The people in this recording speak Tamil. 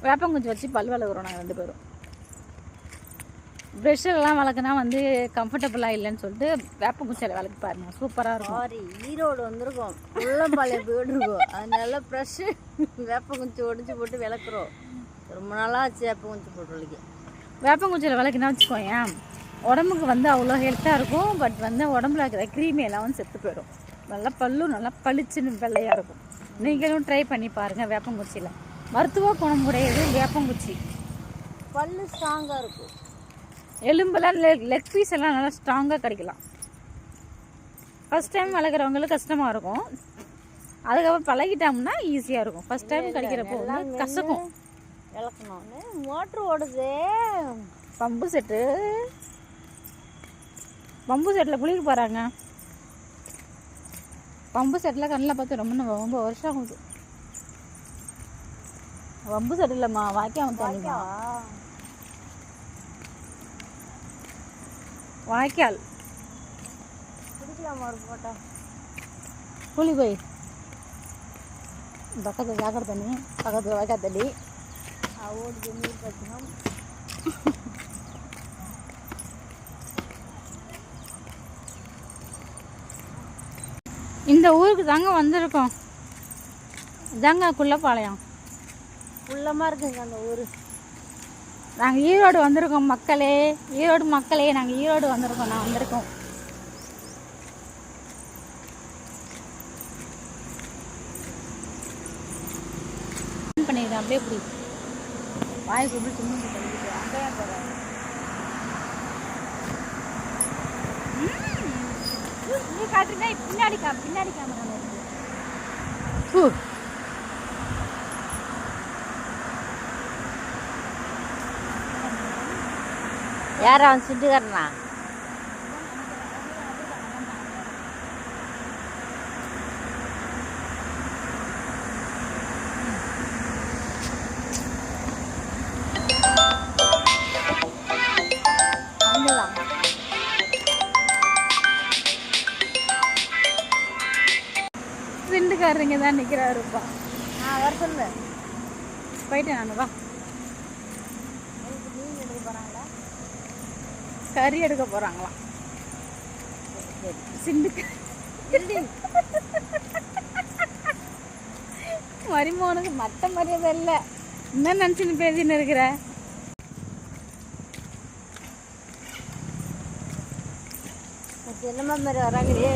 வேப்பங்குச்சி வச்சு பல் விளக்குறோம் நாங்கள் 2 பேரும். ப்ரெஷ்ஷெல்லாம் விளக்குனா வந்து கம்ஃபர்டபுளாக இல்லைன்னு சொல்லிட்டு வேப்பங்குச்சியில் விளக்கு பாருங்க, சூப்பராக இருக்கும். சாரி, ஈரோடு வந்திருக்கோம், உள்ளம்பாளையம் போயிட்டுருக்கோம். அதனால ப்ரெஷ்ஷு வேப்பங்குச்சி ஒடிச்சு போட்டு விளக்குறோம். ரொம்ப நாளாக ஆச்சு வேப்பங்குச்சி போட்டு விளக்கி. வேப்பங்குச்சியில் விளக்குனா வச்சுக்கோயேன், உடம்புக்கு வந்து அவ்வளோ ஹெல்த்தாக இருக்கும். பட் வந்து உடம்புல இருக்கிற கிருமி எல்லாம் வந்து செத்து போயிடும். நல்லா பல்லும் நல்லா பளிச்சுன்னு வெள்ளையாக இருக்கும். நீங்களும் ட்ரை பண்ணி பாருங்கள். வேப்பங்குச்சியில் மருத்துவ குணம் உடையது வேப்பங்குச்சி. பல்லு ஸ்ட்ராங்காக இருக்கும். எலும்பெல்லாம் லெக் பீஸ் எல்லாம் நல்லா ஸ்ட்ராங்காக கிடைக்கலாம். ஃபஸ்ட் டைம் வளர்க்குறவங்களுக்கு கஷ்டமாக இருக்கும். அதுக்கப்புறம் பழகிட்டோம்னா ஈஸியாக இருக்கும். ஃபஸ்ட் டைம் கிடைக்கிறப்போ வந்து கசக்கும். விளக்கணும்னு மோட்ரு ஓடுது. பம்பு செட்டில் குளிக்க போகிறாங்க. பம்பு செட்டில் கண்ணில் பார்த்து ரொம்ப வருஷம் ஆகுது. பம்பு செட்டு இல்லைம்மா, வாய்க்கால் தண்ணிமா. வாய்க்கால் குடிக்கலாமா ஒரு போட்டா? குளி போய் பக்கத்தில் சாக்கடை தண்ணி, பக்கத்தில் வாய்க்கால் தண்ணி ஓடுது. நீர் கட்டணும். இந்த ஊருக்கு தாங்க வந்திருக்கோம். இதாங்க குள்ளப்பாளையம். குள்ளமாக இருக்குங்க அந்த ஊர். நாங்கள் ஈரோடு வந்திருக்கோம் மக்களே. நாங்கள் ஈரோடு வந்திருக்கோம். நான் வந்திருக்கோம். பண்ணிடுறேன் அப்படியே இப்படி வாய்க்கு எப்படி சும்மா பண்ணிட்டு அங்கேயே போகிறேன். நீ காட்டுறீங்க பின்னாடி கேமரா யார் அவன் சுட்டுக்காரனா? சிண்டுக்காரங்க தான் நிற்கிறாருப்பா. வர சொல்லு. போயிட்டேன் நான். வா, மீன் எடுக்க போகிறாங்களா? கறி எடுக்க போகிறாங்களாம். சிண்டுக்கு மரிமோனுக்கு மற்ற மரியாதை இல்லை. என்ன நினச்சின்னு பேசின்னு இருக்கிற? என்னமா மாதிரி வராங்களே.